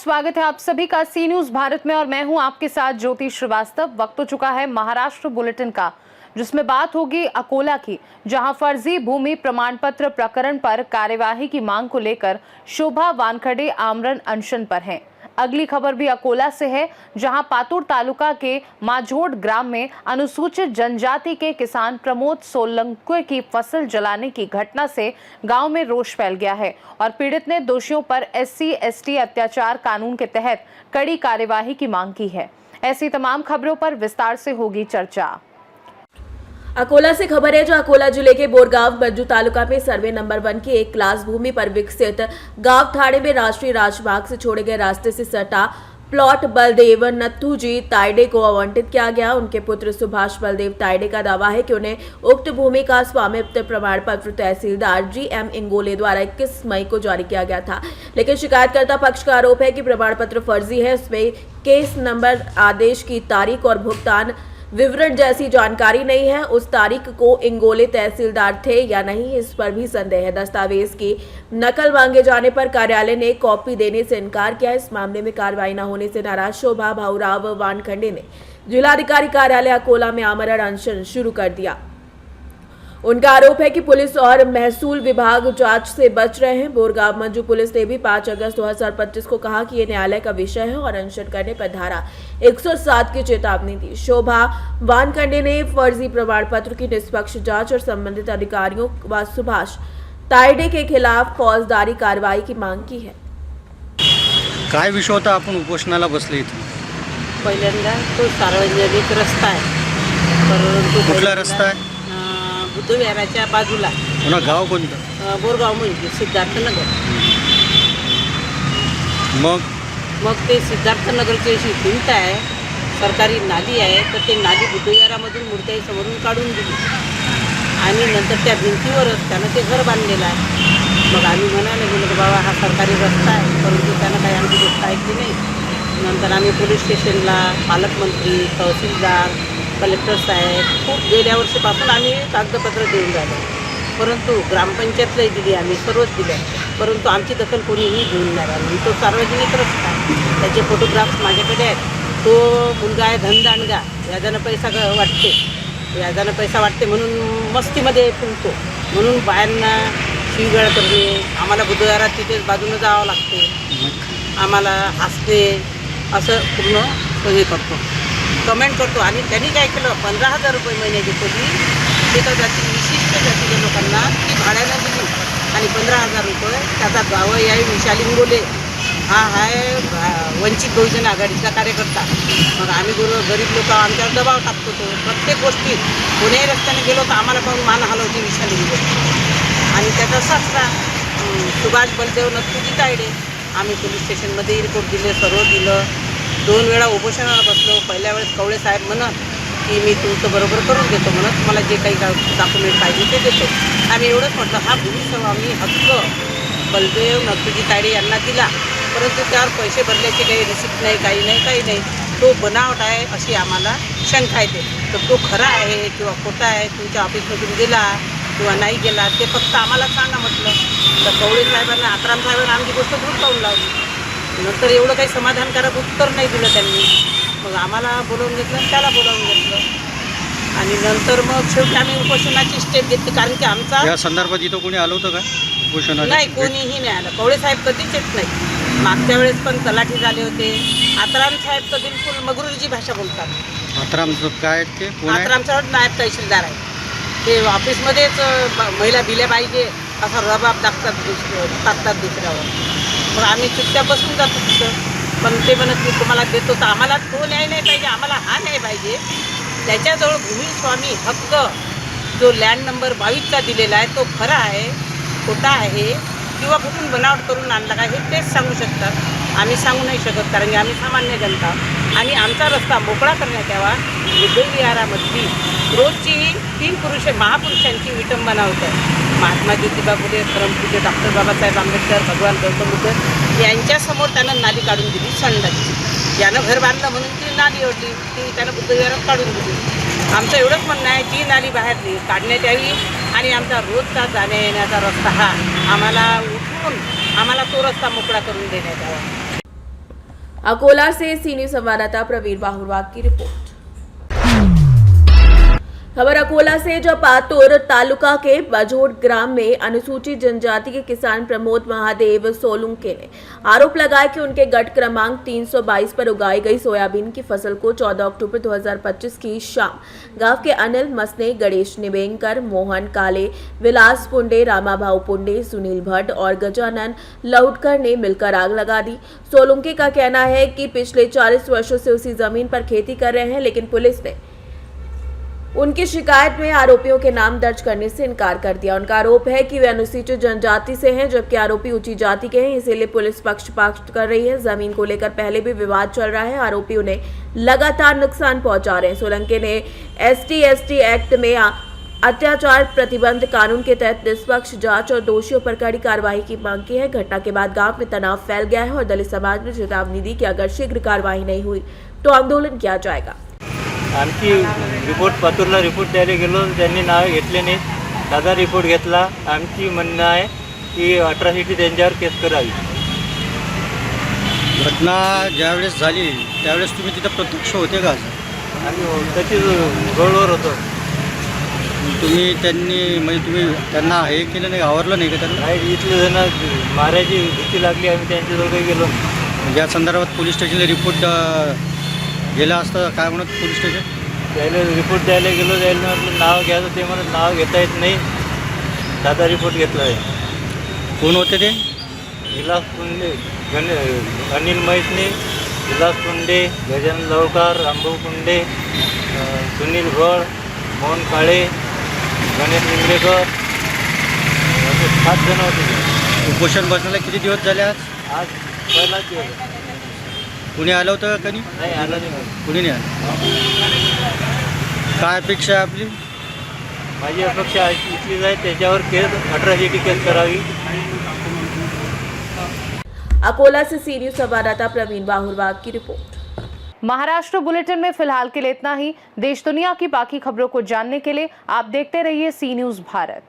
स्वागत है आप सभी का सी न्यूज भारत में और मैं हूं आपके साथ ज्योति श्रीवास्तव। वक्त हो चुका है महाराष्ट्र बुलेटिन का, जिसमें बात होगी अकोला की, जहां फर्जी भूमि प्रमाण पत्र प्रकरण पर कार्यवाही की मांग को लेकर शोभा वानखड़े आमरण अनशन पर हैं। अगली खबर भी अकोला से है, जहां पातुर तालुका के माझोड़ ग्राम में अनुसूचित जनजाति के किसान प्रमोद सोलंकी की फसल जलाने की घटना से गांव में रोष फैल गया है और पीड़ित ने दोषियों पर SC/ST अत्याचार कानून के तहत कड़ी कार्यवाही की मांग की है। ऐसी तमाम खबरों पर विस्तार से होगी चर्चा। अकोला से खबर है, जो अकोला जिले के बोरगांव बज्जू तालुका में सर्वे नंबर 1 की एक क्लास भूमि पर विकसित गांव थाड़े में राष्ट्रीय राजमार्ग से छोड़े गए रास्ते से सटा प्लॉट बलदेव नथुजी ताइडे को आवंटित किया गया। उनके पुत्र सुभाष बलदेव ताइडे का दावा है कि उन्हें उक्त भूमि का स्वामित्व प्रमाण पत्र तहसीलदार GM इंगोले द्वारा 21 मई को जारी किया गया था, लेकिन शिकायतकर्ता पक्ष का आरोप है कि प्रमाण पत्र फर्जी है। इसमें केस नंबर, आदेश की तारीख और भुगतान विवरण जैसी जानकारी नहीं है। उस तारीख को इंगोले तहसीलदार थे या नहीं, इस पर भी संदेह है। दस्तावेज की नकल मांगे जाने पर कार्यालय ने कॉपी देने से इनकार किया। इस मामले में कार्रवाई न होने से नाराज शोभा भाऊराव वानखड़े ने जिलाधिकारी कार्यालय अकोला में आमरण अनशन शुरू कर दिया। उनका आरोप है कि पुलिस और महसूल विभाग जांच से बच रहे हैं। बोरगांव मंजू पुलिस ने भी 5 अगस्त 2025 को कहा कि ये न्यायालय का विषय है और अनशन करने पर धारा 107 की चेतावनी दी। शोभा वानखड़े ने फर्जी प्रमाण पत्र की निष्पक्ष जांच और संबंधित अधिकारियों व सुभाष ताइडे के खिलाफ फौजदारी कार्रवाई की मांग की है। काय विषय होता आपण उपोषणाला बसले इथे? पहिल्यांदा तो सार्वजनिक रस्ता आहे, परंतु कुठला रस्ता आहे? बुद्धविहाराच्या बाजूला पुन्हा गाव कोणतं? बोरगाव म्हणजे सिद्धार्थनगर। मग ते सिद्धार्थनगरची अशी भिंत आहे, सरकारी नाली आहे, तर ते नाली बुद्धविहारामधून मूर्त्यासमोरून काढून दिली आणि नंतर त्या भिंतीवरच त्यानं ते घर बांधलेलं आहे। मग आम्ही म्हणायला गेलो की बाबा हा सरकारी रस्ता आहे, परंतु त्यानं काही आमची गोष्ट ऐकली नाही। नंतर आम्ही पोलीस स्टेशनला, पालकमंत्री, तहसीलदार, कलेक्टर साहेब खूप गेल्या वर्षीपासून आम्ही कागदपत्र देऊन राहिलो, परंतु ग्रामपंचायतलाही दिली, आम्ही सर्वच दिल्या, परंतु आमची दखल कोणीही घेऊन नाही राहिली। तो सार्वजनिक रस्ता आहे, त्याचे फोटोग्राफ्स माझ्याकडे आहेत। तो मुलगा आहे धनदांडगा, व्याजानं पैसा वाटते, व्याजानं पैसा वाटते म्हणून मस्तीमध्ये फुलतो, म्हणून बायांना शिवीगाळ करणे, आम्हाला बुधवारात तिथे बाजूनं जावं लागते, आम्हाला हसते, असं पूर्ण हे करतो, कमेंट करतो। आणि त्यांनी काय केलं, 15,000 रुपये महिन्याची खोली एका विशिष्ट जातीच्या लोकांना ती भाड्यानं दिली आणि 15,000 रुपये त्याचा जावई आहे विशाल इंगोले, हा आहे वंचित बहुजन आघाडीचा कार्यकर्ता। मग आम्ही गरीब लोक आमच्यावर दबाव टाकतो, तो प्रत्येक गोष्टीत कोणीही रस्त्याने गेलो तर आम्हाला पाहून मान हलवते विशाल इंगोले आणि त्याचा सासरा सुभाष बलदेव नथुजी ताइडे। आम्ही पोलीस स्टेशनमध्ये रिपोर्ट दिले, सर्व दिलं, 2 वेळा उपोषणाला बसलो। पहिल्या वेळेस कवळे साहेब म्हणत की मी तुमचं बरोबर करून देतो, म्हणत मला जे काही डॉक्युमेंट पाहिजे ते देतो। आम्ही एवढंच म्हटलं, हा भूमिस्वामी हक्क बलदेव नथुजी ताइडे यांना दिला, परंतु त्यावर पैसे भरल्याचे काही रिसिप्ट नाही, काही नाही, तो बनावट आहे अशी आम्हाला शंका येते। तर तो खरा आहे किंवा खोटा आहे, तुमच्या ऑफिसमधून गेला किंवा नाही गेला ते फक्त आम्हाला सांगा म्हटलं। तर कवळे साहेबांना, आत्राम साहेबांना आमची गोष्ट धुडकावून लावली। नंतर एवढं काही समाधानकारक उत्तर नाही दिलं त्यांनी, मग आम्हाला बोलावून घेतलं, त्याला बोलावून घेतलं आणि नंतर मग शेवटी आम्ही उपोषणाची स्टेप घेतली, कारण की आमचा या संदर्भात इथं कोणी आलं होतं का उपोषणाला? नाही, कोणीही नाही आलं। कवळे साहेब कधीच येत नाही, मागच्या वेळेस पण तलाठी झाले होते। आत्राम साहेब तर बिलकुल मगरूरची भाषा बोलतात। आत्रामचं काय ते? आत्राम साहेब नायब तहसीलदार आहे, ते ऑफिसमध्येच महिला बिल्या पाहिजे असा रबाब टाकतात दुसऱ्यावर। मग आम्ही चुपचाप बसून जातो तिथं, पण ते म्हणत की तुम्हाला देतो, तर आम्हाला तो न्याय नाही पाहिजे, आम्हाला हा न्याय पाहिजे। त्याच्याजवळ भूमिस्वामी हक्क जो लँड नंबर 22चा दिलेला आहे तो खरा आहे, खोटा आहे किंवा कुठून बनावट करून आणला का हे तेच सांगू शकतात, आम्ही सांगू नाही शकत, कारण की आम्ही सामान्य जनता। आणि आमचा रस्ता मोकळा करण्यात यावा। बुद्धविहारामधली रोजची 3 महापुरुषांची विटंबना होतं, महात्मा ज्योतिबा फुले, परमपूज्य डॉक्टर बाबासाहेब आंबेडकर, भगवान गौतम बुद्ध यांच्यासमोर त्यानं नाली काढून दिली संडासची। यानं घर बांधलं म्हणून ती नाली ओढली, ती त्यानं बुद्धविहारात काढून दिली। आमचं एवढंच म्हणणं आहे, ती नाली बाहेर काढण्यात यावी आणि आमचा रोजचा जाण्या येण्याचा रस्ता हा आम्हाला उठून आम्हाला तो रस्ता मोकळा करून देण्यात यावा। अकोला से सी न्यूज संवाददाता प्रवीण बाहुरवाग की रिपोर्ट। खबर अकोला से, जो पातुर तालुका के बजोड़ ग्राम में अनुसूचित जनजाति के किसान प्रमोद महादेव सोलुंके ने आरोप लगाया कि उनके गट क्रमांक 322 पर उगाई गई सोयाबीन की फसल को 14 अक्टूबर 2025 की शाम गांव के अनिल मसने, गणेश निबेंकर, मोहन काले, विलास पुंडे, रामा भाऊ पुंडे, सुनील भट्ट और गजानन लौटकर ने मिलकर आग लगा दी। सोलुंके का कहना है कि पिछले 40 वर्षों से उसी जमीन पर खेती कर रहे हैं, लेकिन पुलिस ने उनकी शिकायत में आरोपियों के नाम दर्ज करने से इनकार कर दिया। उनका आरोप है कि वे अनुसूचित जनजाति से हैं, जबकि आरोपी ऊंची जाति के हैं, इसीलिए पुलिस पक्षपात कर रही है। जमीन को लेकर पहले भी विवाद चल रहा है। आरोपी उन्हें लगातार नुकसान पहुंचा रहे हैं। सोलंके ने ST एक्ट में अत्याचार प्रतिबंध कानून के तहत निष्पक्ष जांच और दोषियों पर कड़ी कार्रवाई की मांग की है। घटना के बाद गांव में तनाव फैल गया है और दलित समाज ने चेतावनी दी कि अगर शीघ्र कार्रवाई नहीं हुई तो आंदोलन किया जाएगा। आणखी रिपोर्ट पातूरला रिपोर्ट द्यायला गेलो, त्यांनी नाव घेतले नाहीत. साधा रिपोर्ट घेतला. आमची म्हणणं आहे की अट्रॉसिटी त्यांच्यावर केस करावी. घटना ज्यावेळेस झाली त्यावेळेस तुम्ही तिथं प्रत्यक्ष होते का? आम्ही तशीच रोडवर होतो. तुम्ही तुम्ही त्यांना हे केलं नाही, आवरलं नाही का त्यांना? काही इथले जण मारायची भीती लागली, आम्ही त्यांच्याजवळ काही गेलो नाही. या संदर्भात पोलीस स्टेशनला रिपोर्ट गेला असता काय म्हणत पोलीस स्टेशन? त्याला रिपोर्ट द्यायला गेलो, द्यायला म्हटलं नाव घ्यायचं, ते म्हणत नाव घेता येत नाही. साधा रिपोर्ट घेतला आहे. कोण होते ते? विलास पुंडे, अनिल मैसने, विलास पुंडे, गजानन लवकर, रामभाऊ पुंडे, सुनील भट, मोहन काळे, गणेश निंगरेकर, असे 7 जण होते. उपोषण बसण्याला किती दिवस झाले आज? आज पहिलाच दिवस. कुणी आलं होतं का? नाही आलं नाही. कुणी नाही आलं. काय अपेक्षा आहे आपली? माझी अपेक्षा इथलीच आहे, त्याच्यावर केस अट्रॉसिटी केस करावी. अकोला से सी न्यूज संवाददाता प्रवीण बाहुरवाग की रिपोर्ट। महाराष्ट्र बुलेटिन में फिलहाल के लिए इतना ही। देश दुनिया की बाकी खबरों को जानने के लिए आप देखते रहिए सी न्यूज भारत।